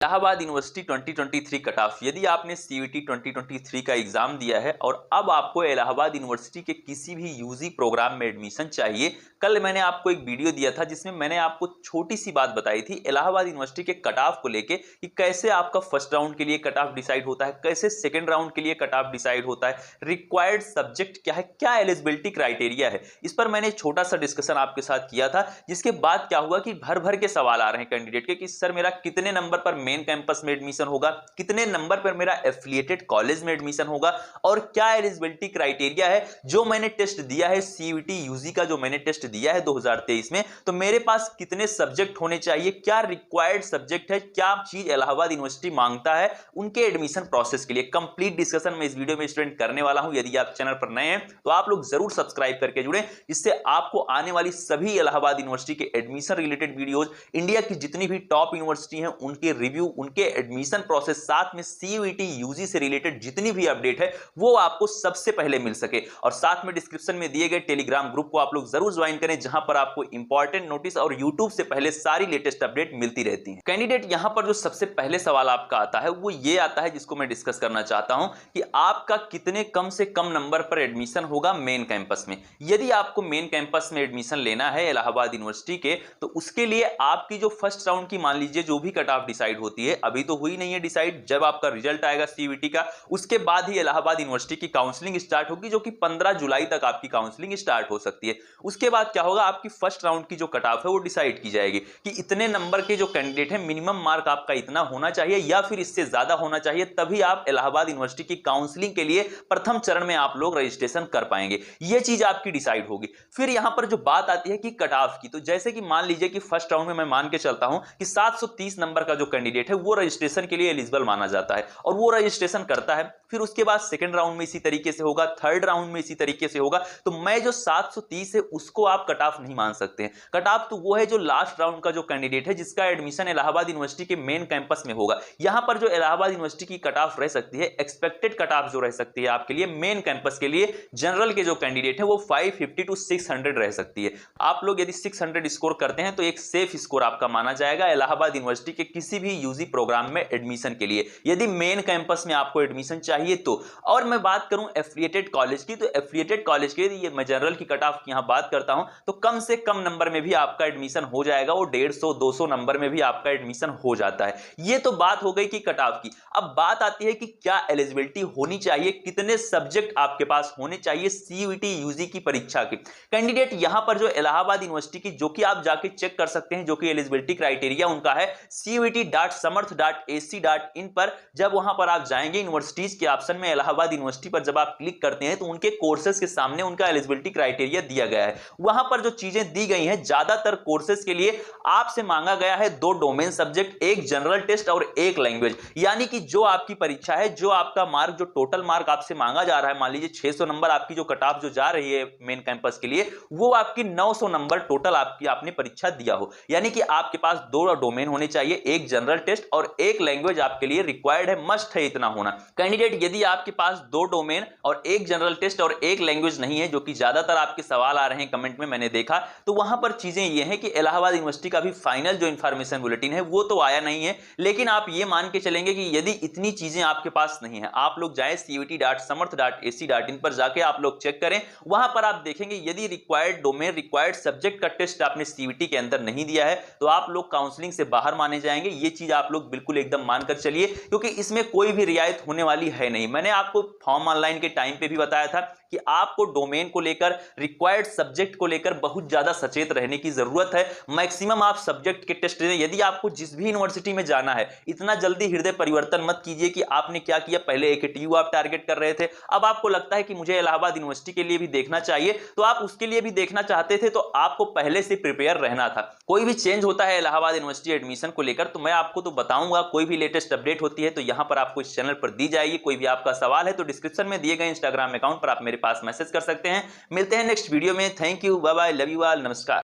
Allahabad university 2023 cut off. यदि आपने CUET 2023 का एग्जाम दिया है और अब आपको इलाहाबाद यूनिवर्सिटी के किसी भी यूजी प्रोग्राम में एडमिशन चाहिए, कल मैंने आपको एक वीडियो दिया था जिसमें मैंने आपको छोटी सी बात बताई थी इलाहाबाद यूनिवर्सिटी के कट ऑफ को लेके कि कैसे आपका फर्स्ट राउंड के लिए कट ऑफ डिसाइड होता है, कैसे सेकेंड राउंड के लिए कट ऑफ डिसाइड होता है, रिक्वायर्ड सब्जेक्ट क्या है, क्या एलिजिबिलिटी क्राइटेरिया है। इस पर मैंने छोटा सा डिस्कशन आपके साथ किया था, जिसके बाद क्या हुआ कि भर भर के सवाल आ रहे हैं कैंडिडेट के कि सर मेरा कितने नंबर पर मेन कैंपस में एडमिशन होगा, कितने नंबर पर मेरा एफिलिएटेड कॉलेज में एडमिशन होगा और क्या एलिजिबिलिटी क्राइटेरिया है। जो मैंने टेस्ट दिया है सीयूईटी यूजी का, जो मैंने टेस्ट दिया है 2023 में, तो मेरे पास कितने सब्जेक्ट होने चाहिए, क्या रिक्वायर्ड सब्जेक्ट है, क्या चीज इलाहाबाद यूनिवर्सिटी मांगता है उनके एडमिशन प्रोसेस के लिए कंप्लीट डिस्कशन में इस वीडियो में स्टूडेंट करने वाला हूं। यदि आप चैनल पर नए हैं तो आप लोग जरूर सब्सक्राइब करके जुड़ें, जिससे आपको आने वाली सभी इलाहाबाद यूनिवर्सिटी के एडमिशन रिलेटेड वीडियोज, इंडिया की जितनी भी टॉप यूनिवर्सिटी हैं उनके रिव्यू, उनके एडमिशन प्रोसेस, साथ में सीयूईटी यूजी से रिलेटेड जितनी भी अपडेट है वो आपको सबसे पहले मिल सके। और साथ में डिस्क्रिप्शन में दिए गए टेलीग्राम ग्रुप को आप लोग जरूर ज्वाइन करें, जहां पर आपको इंपॉर्टेंट नोटिस और यूट्यूब से पहले सारी लेटेस्ट अपडेट मिलती रहती है। कैंडिडेट यहां पर जो सबसे पहले सवाल आपका आता है वो ये आता है, जिसको मैं डिस्कस करना चाहता हूं कि आपका कितने कम से कम नंबर पर एडमिशन होगा मेन कैंपस में। यदि आपको मेन कैंपस में एडमिशन लेना है इलाहाबाद यूनिवर्सिटी के, तो उसके लिए आपकी जो फर्स्ट राउंड की मान लीजिए जो भी कट ऑफ डिसाइड होती है, अभी तो हुई नहीं है डिसाइड, जब आपका रिजल्ट आएगा सीयूईटी का उसके बाद ही इलाहाबाद यूनिवर्सिटी की काउंसलिंग स्टार्ट होगी, जो कि 15 जुलाई तक आपकी काउंसलिंग स्टार्ट हो सकती है। उसके बाद क्या होगा, आपकी फर्स्ट राउंड की जो कट ऑफ है वो डिसाइड की जाएगी कि इतने नंबर के जो कैंडिडेट है मिनिमम मार्क आपका इतना होना चाहिए या फिर इससे ज्यादा होना चाहिए, तभी आप इलाहाबाद यूनिवर्सिटी की काउंसलिंग के लिए प्रथम चरण में आप लोग रजिस्ट्रेशन कर पाएंगे। यह चीज आपकी डिसाइड होगी। फिर यहां पर जो बात आती है कि कट ऑफ की, तो जैसे कि मान लीजिए कि फर्स्ट राउंड में मैं मान के चलता हूं कि 730 नंबर का जो कैंडिडेट है वो रजिस्ट्रेशन के लिए एलिजिबल माना जाता है और वो रजिस्ट्रेशन करता है। फिर उसके बाद सेकंड राउंड में इसी तरीके से होगा, थर्ड राउंड में इसी तरीके से होगा। तो मैं जो 730 है उसको आप कट ऑफ नहीं मान सकते हैं। कट ऑफ तो वो है जो लास्ट राउंड का जो कैंडिडेट है जिसका एडमिशन इलाहाबाद यूनिवर्सिटी के मेन कैंपस में होगा। यहां पर जो इलाहाबाद यूनिवर्सिटी की कट ऑफ रह सकती है, एक्सपेक्टेड कट ऑफ जो रह सकती है आपके लिए मेन कैंपस के लिए, जनरल के जो कैंडिडेट है वो 550 टू 600 रह सकती है। आप लोग यदि 600 स्कोर करते हैं तो एक सेफ स्कोर आपका माना जाएगा इलाहाबाद यूनिवर्सिटी के किसी भी यूजी प्रोग्राम में एडमिशन के लिए, यदि मेन कैंपस में आपको एडमिशन चाहिए तो। और मैं बात करूं एफिलिएटेड कॉलेज की, तो एफिलिएटेड कॉलेज के लिए मैं जनरल की कट ऑफ की यहां बात करता हूं तो कम से कम नंबर में भी आपका एडमिशन हो जाएगा, वो 150-200 नंबर में भी आपका एडमिशन हो जाता है। ये तो बात हो गई कि कट ऑफ की। अब बात आती है कि क्या एलिजिबिलिटी होनी चाहिए, कितने सब्जेक्ट आपके पास होने चाहिए सीयूईटी यूजी की परीक्षा के। कैंडिडेट यहां पर जो इलाहाबाद यूनिवर्सिटी की, जो कि आप जाके चेक कर सकते हैं, जो कि एलिजिबिलिटी क्राइटेरिया उनका है cuit.samarth.ac.in पर, जब वहां पर आप जाएंगे यूनिवर्सिटीज के ऑप्शन में इलाहाबाद यूनिवर्सिटी पर जब आप क्लिक करते हैं तो उनके कोर्सेज के सामने उनका एलिजिबिलिटी क्राइटेरिया दिया गया है। वहां पर जो चीजें दी गई हैं, ज्यादातर कोर्सेज के लिए आपसे मांगा गया है 2 डोमेन सब्जेक्ट, एक जनरल टेस्ट और एक लैंग्वेज। यानी कि जो आपकी परीक्षा है, जो आपका मार्क, जो टोटल मार्क आपसे मांगा जा रहा है, मान लीजिए 600 नंबर आपकी जो कट ऑफ जो जा रही है मेन कैंपस के लिए, वो आपकी 900 नंबर टोटल आपने परीक्षा दिया हो। यानी कि आपके पास 2 डोमेन होने चाहिए, एक जनरल टेस्ट और एक लैंग्वेज आपके लिए रिक्वायर्ड है, मस्ट है इतना होना। कैंडिडेट यदि आपके पास 2 डोमेन और एक जनरल टेस्ट और एक लैंग्वेज नहीं है, जो कि ज्यादातर आपके सवाल आ रहे हैं कमेंट में मैंने देखा, तो वहां पर चीजें ये हैं कि इलाहाबाद यूनिवर्सिटी का भी फाइनल जो इंफॉर्मेशन बुलेटिन है वो तो आया नहीं है, लेकिन आप ये मान के चलेंगे कि यदि इतनी चीजें आपके पास नहीं है, आप लोग जाए cuit.samarth.ac.in पर जाके आप लोग चेक करें, वहां पर आप देखेंगे यदि रिक्वायर्ड डोमेन, रिक्वायर्ड सब्जेक्ट का टेस्ट आपने सीयूईटी के अंदर नहीं दिया है तो आप लोग काउंसलिंग से बाहर माने जाएंगे। ये चीज आप लोग बिल्कुल एकदम मानकर चलिए, क्योंकि इसमें कोई भी रियायत होने वाली है नहीं। मैंने आपको फॉर्म ऑनलाइन के टाइम पे भी बताया था कि आपको डोमेन को लेकर, रिक्वायर्ड सब्जेक्ट को लेकर बहुत ज्यादा सचेत रहने की जरूरत है। मैक्सिमम आप सब्जेक्ट के टेस्ट दें। यदि आपको जिस भी यूनिवर्सिटी में जाना है, इतना जल्दी हृदय परिवर्तन मत कीजिए कि आपने क्या किया, पहले AKTU आप टारगेट कर रहे थे, अब आपको लगता है कि मुझे इलाहाबाद यूनिवर्सिटी के लिए भी देखना चाहिए, तो आप उसके लिए भी देखना चाहते थे, तो आपको पहले से प्रिपेयर रहना था। कोई भी चेंज होता है इलाहाबाद यूनिवर्सिटी एडमिशन को लेकर तो मैं आपको तो बताऊंगा, कोई भी लेटेस्ट अपडेट होती है तो यहां पर आपको इस चैनल पर दी जाएगी। कोई भी आपका सवाल है तो डिस्क्रिप्शन में दिए गए इंस्टाग्राम अकाउंट पर आप मेरे पास मैसेज कर सकते हैं। मिलते हैं नेक्स्ट वीडियो में। Thank you, bye bye, love you all, नमस्कार।